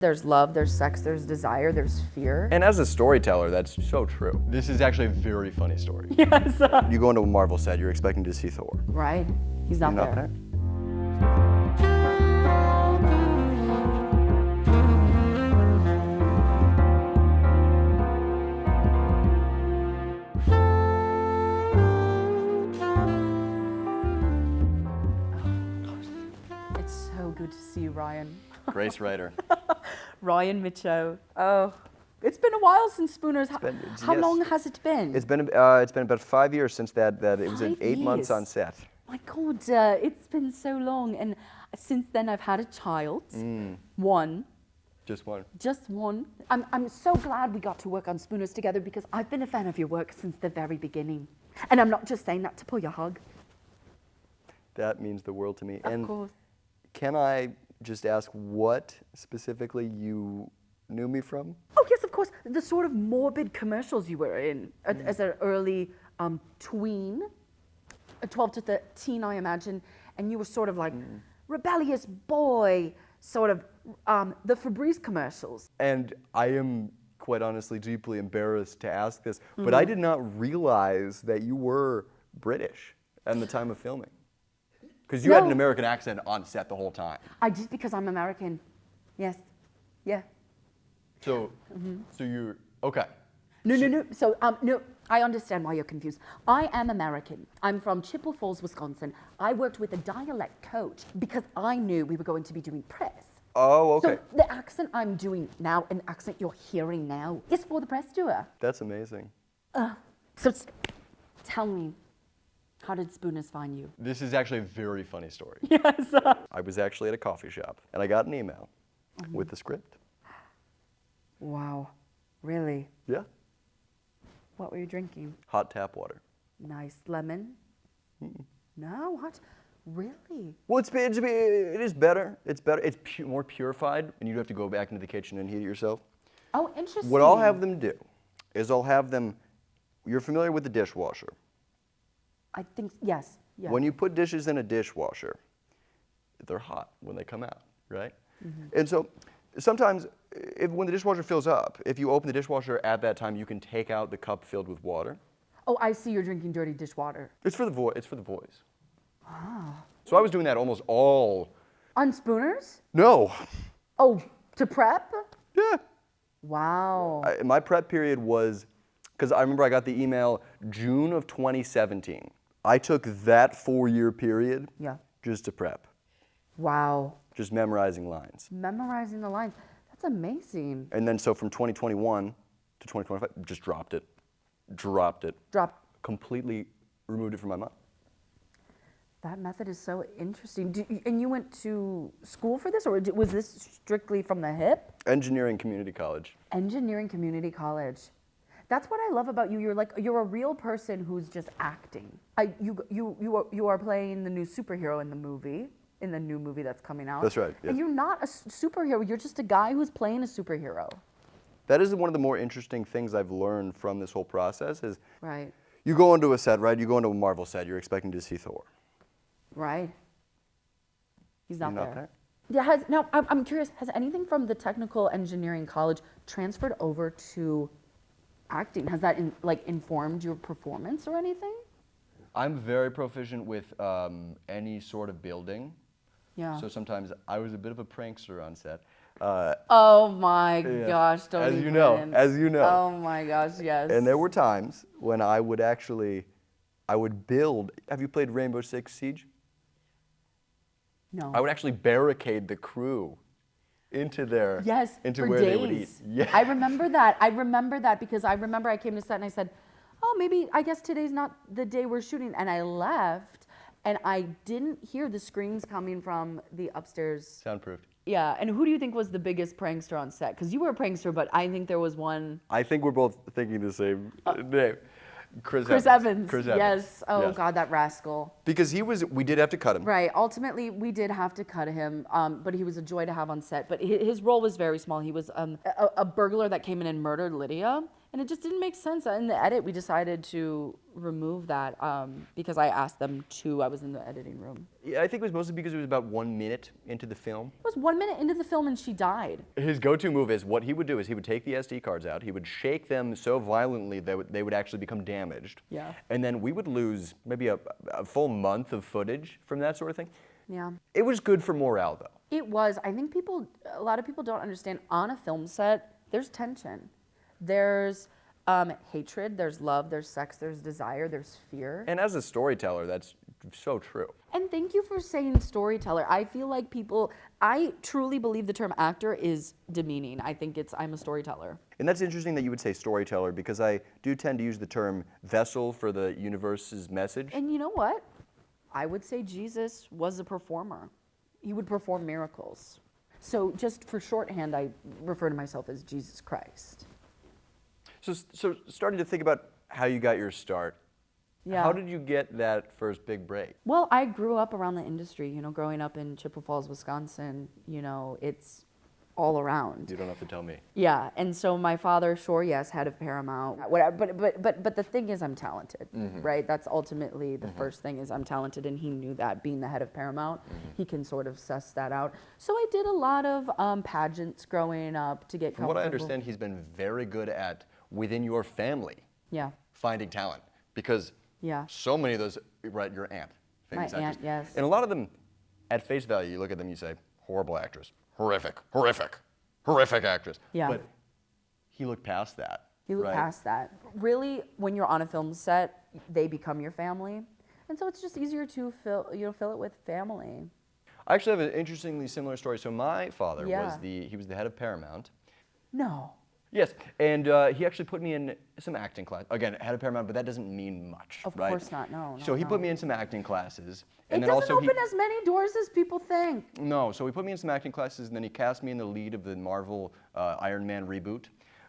There's love, there's sex, there's desire, there's fear. And as a storyteller, that's so true. This is actually a very funny story. Yes. You go into a Marvel set, you're expecting to see Thor. Right. He's not He's there. not there. It's so good to see you, Ryan. Grace Reiter. Ryan Micho. Oh, it's been a while since Spooners. How yes. long has it been? It's been about 5 years since that it was 5 8 months years. on set. My God, it's been so long. And since then, I've had a child. One. Just one. Just one. I'm so glad we got to work on Spooners together because I've been a fan of your work since the very beginning. And I'm not just saying that to pull your hug. That means the world to me. Of course. Can I just ask what specifically you knew me from? Oh, yes, of course. The sort of morbid commercials you were in as an early tween, 12 to 13, I imagine. And you were sort of like rebellious boy, sort of the Febreze commercials. And I am quite honestly deeply embarrassed to ask this, but I did not realize that you were British at the time of filming. Because you had an American accent on set the whole time. I did because I'm American. Yes. Yeah. So, so you're, okay. No. So, no, I understand why you're confused. I am American. I'm from Chippewa Falls, Wisconsin. I worked with a dialect coach because I knew we were going to be doing press. Oh, okay. So the accent I'm doing now, an accent you're hearing now, is for the press tour. That's amazing. So tell me, how did Spooners find you? This is actually a very funny story. Yes. I was actually at a coffee shop and I got an email with the script. Wow. Really? Yeah. What were you drinking? Hot tap water. Nice lemon? No, what? Really? Well, it is better. It's better. It's more purified, and you don't have to go back into the kitchen and heat it yourself. Oh, interesting. What I'll have them do is I'll have them. You're familiar with the dishwasher. I think, yes. Yeah. When you put dishes in a dishwasher, they're hot when they come out, right? And so sometimes when the dishwasher fills up, if you open the dishwasher at that time, you can take out the cup filled with water. Oh, I see you're drinking dirty dishwater. It's for the It's for the boys. So I was doing that almost all. On Spooners? No. Oh, to prep? Yeah. Wow. My prep period was, because I remember I got the email June of 2017. I took that 4-year period just to prep. Wow. Just memorizing lines. Memorizing the lines. That's amazing. And then so from 2021 to 2025, just dropped it. Completely removed it from my mind. That method is so interesting. And you went to school for this, or was this strictly from the hip? Engineering Community College. Engineering Community College. That's what I love about you. You're a real person who's just acting. You are playing the new superhero in the new movie that's coming out. That's right. Yes. And you're not a superhero. You're just a guy who's playing a superhero. That is one of the more interesting things I've learned from this whole process is Right. you go into a set, right? You go into a Marvel set, you're expecting to see Thor. Right. He's not You're there. not there? Yeah. Now I'm curious. Has anything from the technical engineering college transferred over to acting? Has that informed your performance or anything? I'm very proficient with any sort of building. Yeah. So sometimes I was a bit of a prankster on set. Oh my gosh! Don't As even. you know. Oh my gosh! Yes. And there were times when I would build. Have you played Rainbow Six Siege? No. I would actually barricade the crew into their for where days. they would eat. Yeah. I remember that because I remember I came to set and I said, "Oh, maybe I guess today's not the day we're shooting," and I left, and I didn't hear the screams coming from the upstairs. Soundproofed. Yeah, and who do you think was the biggest prankster on set? Because you were a prankster, but I think there was one. I think we're both thinking the same name. Chris Evans. Chris Evans. Yes. Oh Yes. God, that rascal. Because we did have to cut him. Right. Ultimately, we did have to cut him, but he was a joy to have on set. But his role was very small. He was a burglar that came in and murdered Lydia, And it just didn't make sense. In the edit, we decided to remove that because I asked them to. I was in the editing room. Yeah, I think it was mostly because it was about 1 minute into the film. It was 1 minute into the film and she died. His go-to move is what he would do is he would take the SD cards out, he would shake them so violently that they would actually become damaged. Yeah. And then we would lose maybe a full month of footage from that sort of thing. Yeah. It was good for morale, though. It was. I think a lot of people don't understand on a film set, there's tension. There's hatred, there's love, there's sex, there's desire, there's fear. And as a storyteller, that's so true. And thank you for saying storyteller. I feel like I truly believe the term actor is demeaning. I think I'm a storyteller. And that's interesting that you would say storyteller because I do tend to use the term vessel for the universe's message. And you know what? I would say Jesus was a performer. He would perform miracles. So just for shorthand, I refer to myself as Jesus Christ. So starting to think about how you got your start, Yeah. how did you get that first big break? Well, I grew up around the industry, growing up in Chippewa Falls, Wisconsin, it's all around. You don't have to tell me. Yeah, and so my father, sure, yes, head of Paramount, whatever. But the thing is, I'm talented, right? That's ultimately the first thing is I'm talented, and he knew that. Being the head of Paramount, he can sort of suss that out. So I did a lot of pageants growing up to get From what I understand, he's been very good at within your family Yeah, finding talent because yeah. so many of those, right? Your aunt, famous My aunt, actress. yes. And a lot of them, at face value, you look at them, you say, horrible actress, horrific actress. Yeah. But he looked past that. You look right? past that. Really, when you're on a film set, they become your family, and so it's just easier to fill it with family. I actually have an interestingly similar story. So my father Yeah. he was the head of Paramount. No. Yes, and he actually put me in some acting class. Again, head of Paramount, but that doesn't mean much, Of right? course not. No. So he no. put me in some acting classes, It and then doesn't also open as many doors as people think. no. So he put me in some acting classes, and then he cast me in the lead of the Marvel Iron Man reboot.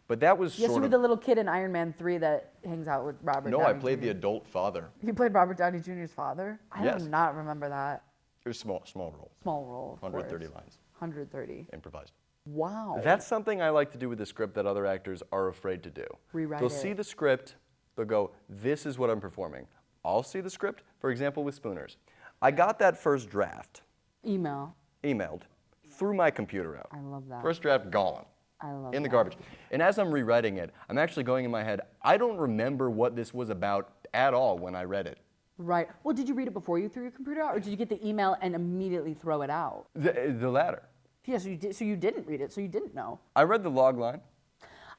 But that was Yes, you sort were of the little kid in Iron Man 3 that hangs out with Robert no. Downey I played Jr. the adult father. You played Robert Downey Jr.'s father? I Yes. do not remember that. It was small role, Small role. Of 130 course. lines, 130. improvised. Wow. That's something I like to do with the script that other actors are afraid to do. Rewrite They'll it. see the script, they'll go, this is what I'm performing. I'll see the script, for example, with Spooners. I got that first draft, emailed, threw my computer out. I love that. First draft gone. I love in the that. garbage. And as I'm rewriting it, I'm actually going in my head, I don't remember what this was about at all when I read it. Right. Well, did you read it before you threw your computer out, or did you get the email and immediately throw it out? The latter. Yeah, so you did. So you didn't read it. So you didn't know. I read the log line.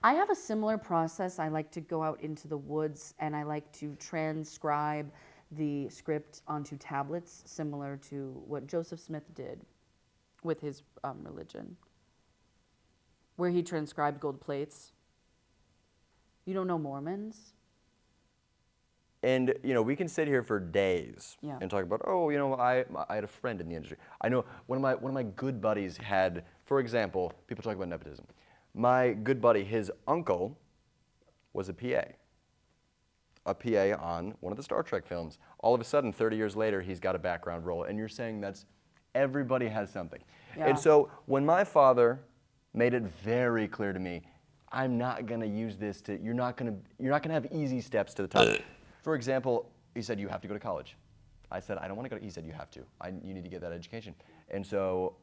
I have a similar process. I like to go out into the woods and I like to transcribe the script onto tablets, similar to what Joseph Smith did with his religion, where he transcribed gold plates. You don't know Mormons? And we can sit here for days Yeah. and talk about, I had a friend in the industry. I know one of my good buddies had, for example, people talk about nepotism. My good buddy, his uncle was a PA on one of the Star Trek films. All of a sudden, 30 years later, he's got a background role, and you're saying that's everybody has something. Yeah. And so when my father made it very clear to me, I'm not gonna use this to. You're not gonna have easy steps to the top. For example, he said, you have to go to college. I said, I don't want to go. He said, you have to. You need to get that education. And so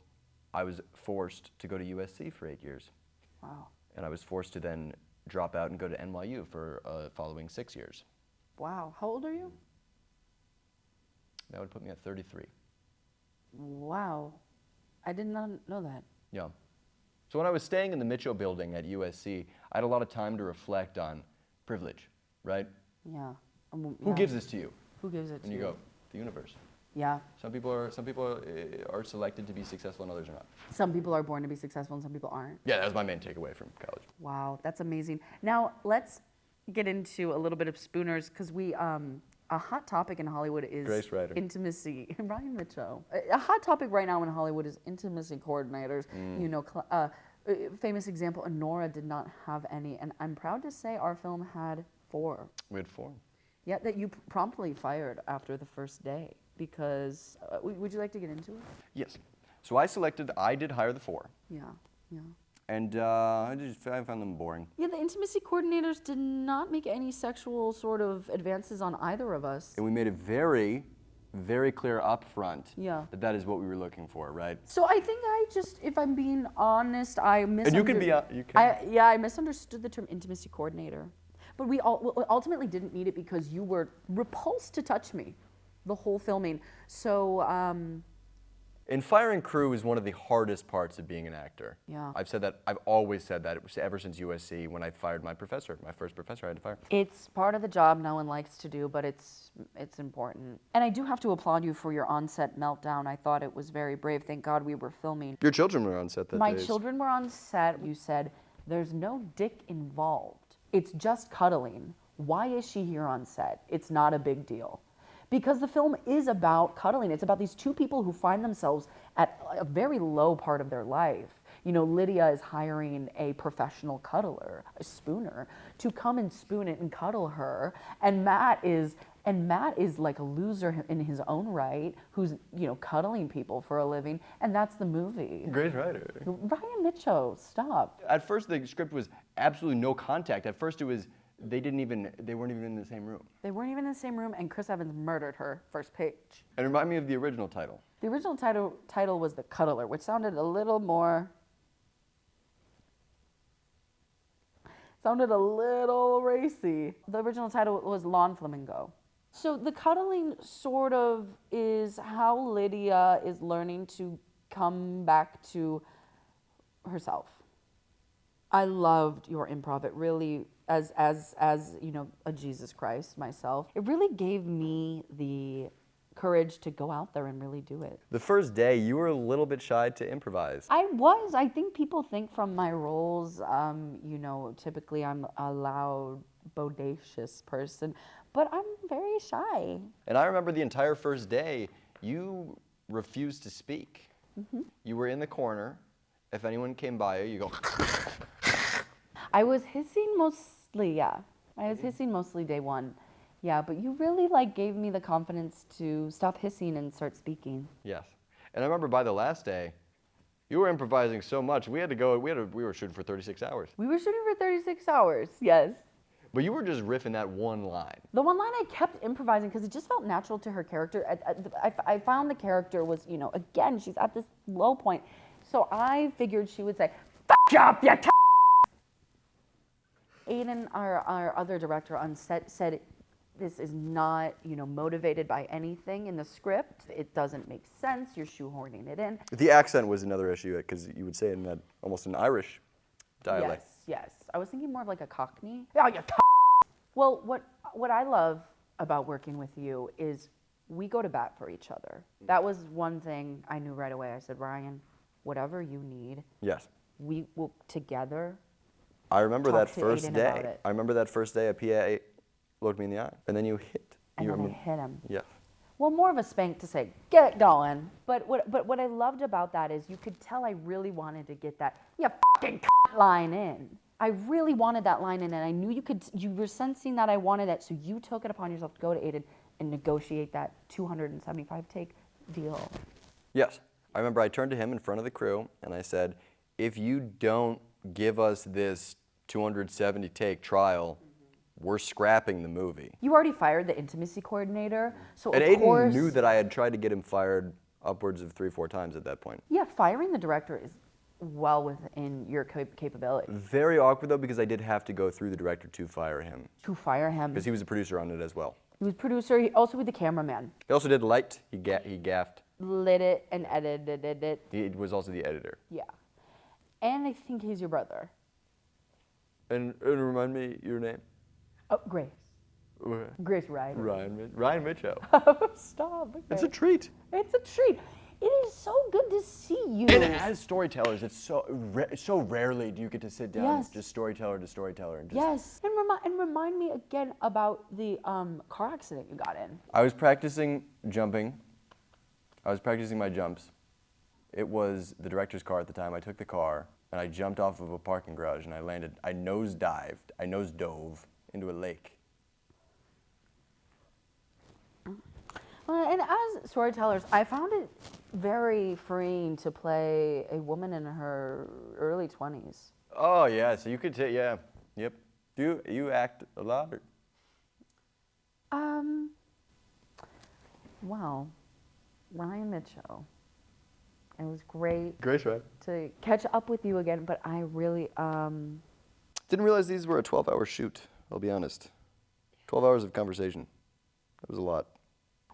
I was forced to go to USC for 8 years. Wow. And I was forced to then drop out and go to NYU for following 6 years. Wow. How old are you? That would put me at 33. Wow. I did not know that. Yeah. So when I was staying in the Micho building at USC, I had a lot of time to reflect on privilege, right? Yeah. Who gives this to you? Who gives it And to you go, the universe. Yeah. Some people are selected to be successful and others are not. Some people are born to be successful and some people aren't. Yeah, that was my main takeaway from college. Wow, that's amazing. Now let's get into a little bit of Spooners because a hot topic in Hollywood is Grace Reiter. intimacy. Ryan Micho. A hot topic right now in Hollywood is intimacy coordinators. Famous example, Nora did not have any, and I'm proud to say our film had 4. We had 4. Yeah, that you promptly fired after the first day because, would you like to get into it? Yes. So I did hire the 4. Yeah, yeah. And I found them boring. Yeah, the intimacy coordinators did not make any sexual sort of advances on either of us. And we made it very, very clear up front Yeah. that that is what we were looking for, right? So I think I just, if I'm being honest, I misunderstood. And you can be, you can. I misunderstood the term intimacy coordinator. But we ultimately didn't need it because you were repulsed to touch me the whole filming. So, And firing crew is one of the hardest parts of being an actor. Yeah. I've said that, I've always said that ever since USC when I fired my professor, my first professor I had to fire. it's part of the job no one likes to do, but it's important. And I do have to applaud you for your on-set meltdown. I thought it was very brave. Thank God we were filming. Your children were on set that My day. children were on set. You said, there's no dick involved. It's just cuddling. Why is she here on set? It's not a big deal. Because the film is about cuddling. It's about these two people who find themselves at a very low part of their life. You know, Lydia is hiring a professional cuddler, a spooner, to come and spoon it and cuddle her. And Matt is like a loser in his own right, who's, you know, cuddling people for a living. And that's the movie. Great writer. Ryan Micho, stop. At first the script was absolutely no contact. At first it was, they weren't even in the same room. They weren't even in the same room, and Chris Evans murdered her first page. And remind me of the original title. The original title was The Cuddler, which sounded a little more... sounded a little racy. The original title was Lawn Flamingo. So the cuddling sort of is how Lydia is learning to come back to herself. I loved your improv. It really, as you know, a Jesus Christ myself, it really gave me the courage to go out there and really do it. The first day, you were a little bit shy to improvise. I think people think from my roles, you know, typically I'm a loud, bodacious person, but I'm very shy. And I remember the entire first day, you refused to speak. Mm-hmm. You were in the corner. If anyone came by you go... I was hissing mostly, yeah. I was hissing mostly day one. Yeah, but you really like gave me the confidence to stop hissing and start speaking. Yes. And I remember by the last day, you were improvising so much, we were shooting for 36 hours. We were shooting for 36 hours, yes. But you were just riffing that one line. The one line I kept improvising because it just felt natural to her character. I found the character was, you know, again, she's at this low point. So I figured she would say, "F up, you c-." Aiden, our other director on set, said, this is not, you know, motivated by anything in the script. It doesn't make sense. You're shoehorning it in. The accent was another issue because you would say it in that almost an Irish dialect. Yes. I was thinking more of like a Cockney. Oh, you c-. Well, what I love about working with you is we go to bat for each other. That was one thing I knew right away. I said, Ryan, whatever you need, Yes. we will together. I remember Talk that to first Aiden day. about it. I remember that first day a PA looked me in the eye. And then you hit. And then I hit him. Yes. Well, more of a spank to say, get it going. But what I loved about that is you could tell I really wanted to get that, you fucking line in. I really wanted that line in, and I knew you were sensing that I wanted it, so you took it upon yourself to go to Aiden and negotiate that 275 take deal. Yes. I remember I turned to him in front of the crew and I said, if you don't give us this 270 take trial, we're scrapping the movie. You already fired the intimacy coordinator, so And of Aiden course, knew that I had tried to get him fired upwards of 3-4 times at that point. yeah, firing the director is well within your capability. Very awkward though, because I did have to go through the director to fire him. To fire him. Because he was a producer on it as well. He was producer, he also was the cameraman. He also did light, he gaffed. Lit it and edited it. He was also the editor. Yeah. And I think he's your brother. And remind me your name? Oh, Grace. Okay. Grace Reiter. Ryan Micho. Stop. Okay. It's a treat. It's a treat. It is so good to see you. And as storytellers, it's so rarely do you get to sit down Yes. just storyteller to storyteller. And just Yes. And remind me again about the car accident you got in. I was practicing jumping. I was practicing my jumps. It was the director's car at the time. I took the car and I jumped off of a parking garage and I landed. I nose dove into a lake. And as storytellers, I found it very freeing to play a woman in her early 20s. Oh yeah, so you could say yeah, yep. Do you act a lot? Or? Wow, Ryan Micho. It was great Great, right? to catch up with you again, but I really Didn't realize these were a 12-hour shoot. I'll be honest. 12 hours of conversation. That was a lot.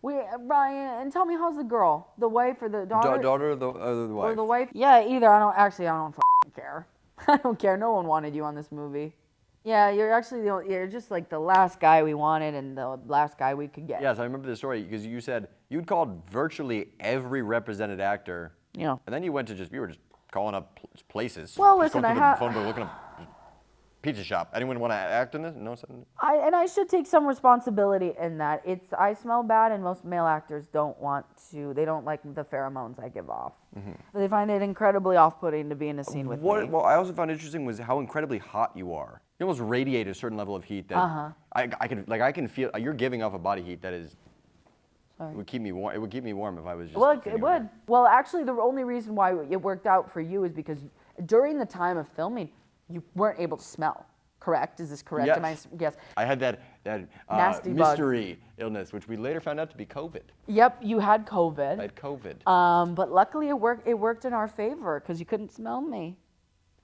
Ryan, and tell me, how's the girl, the wife or the daughter? Daughter or the wife? Or the wife? Yeah, either. I don't f***ing care. I don't care. No one wanted you on this movie. Yeah, you're actually you're just like the last guy we wanted and the last guy we could get. Yes, I remember the story because you said you'd called virtually every represented actor. Yeah. And then you were just calling up places. Well, just listen, going through I the phone book, looking up pizza shop. Anyone want to act in this? No, something. I should take some responsibility in that. I smell bad, and most male actors don't want to. They don't like the pheromones I give off. Mm-hmm. They find it incredibly off-putting to be in a scene with me. What I also found interesting was how incredibly hot you are. You almost radiate a certain level of heat that I can feel. You're giving off a body heat that is. Sorry. It would keep me warm. It would keep me warm if I was just. Well, it would. Well, actually, the only reason why it worked out for you is because during the time of filming, you weren't able to smell. Correct? Is this correct? Yes. Yes. I had that Nasty mystery illness, which we later found out to be COVID. Yep, you had COVID. I had COVID. But luckily it worked in our favor because you couldn't smell me.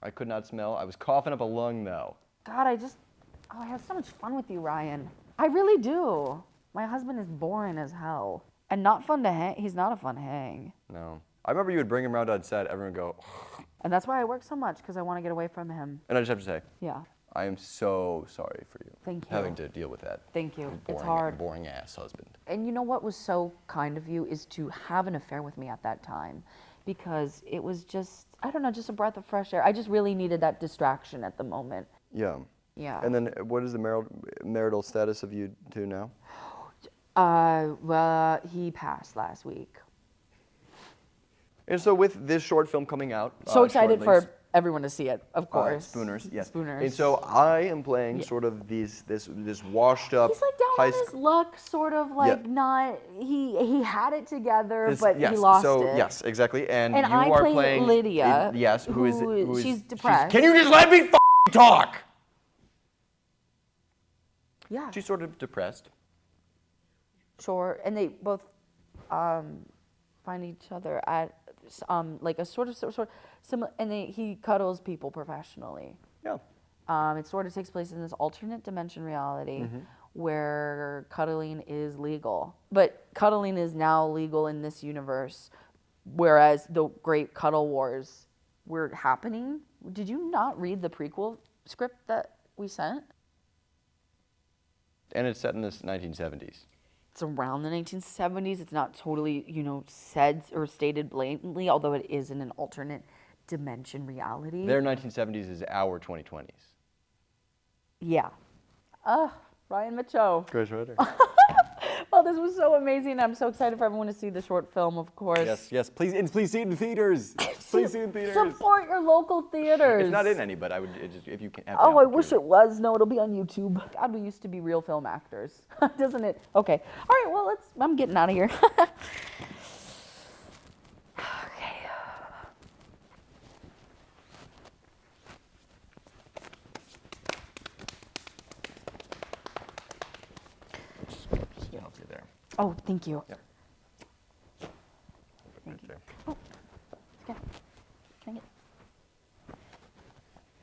I could not smell. I was coughing up a lung though. God, I have so much fun with you, Ryan. I really do. My husband is boring as hell. And not fun to hang. He's not a fun hang. No. I remember you would bring him around on set, everyone would go. And that's why I work so much, because I want to get away from him. And I just have to say. Yeah. I am so sorry for you. Thank you. Having to deal with that. Thank you. Boring, It's hard. Boring ass husband. And you know what was so kind of you is to have an affair with me at that time, because it was just, I don't know, just a breath of fresh air. I just really needed that distraction at the moment. Yeah. Yeah. And then what is the marital status of you two now? Well, he passed last week. And so with this short film coming out. So excited shortly, for everyone to see it, of course. Spooners, yes. Spooners. And so I am playing sort of this washed up. He's like down on his luck, sort of like not. He had it together, but he lost it. Yes, exactly. And you I are play playing Lydia. Yes, who is she's depressed. Can you just let me talk? Yeah. She's sort of depressed. Sure, and they both find each other at like a sort of similar, and he cuddles people professionally. Yeah. It sort of takes place in this alternate dimension reality where cuddling is legal. But cuddling is now legal in this universe, whereas the great cuddle wars were happening. Did you not read the prequel script that we sent? And it's set in the 1970s. It's around the 1970s. It's not totally, said or stated blatantly, although it is in an alternate dimension reality. Their 1970s is our 2020s. Yeah. Ryan Micho. Great Reiter. Well, this was so amazing. I'm so excited for everyone to see the short film, of course. Yes. Please see it in theaters. Please see it in theaters. Support your local theaters. It's not in any, but I would if you can. Oh, I wish it was. No, it'll be on YouTube. God, we used to be real film actors, doesn't it? Okay. All right. Well, I'm getting out of here. Okay. There. Oh, thank you. Yep. Thank you. There. Oh, okay. Thank you.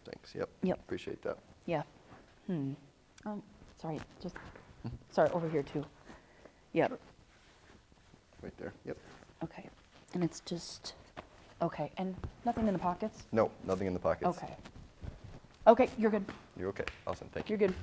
Thanks. Yep. Appreciate that. Yeah. Sorry. Sorry, over here too. Yep. Right there. Yep. Okay. And it's just, okay. And nothing in the pockets? No, nothing in the pockets. Okay. Okay, you're good. You're okay. Awesome. Thank you. You're good.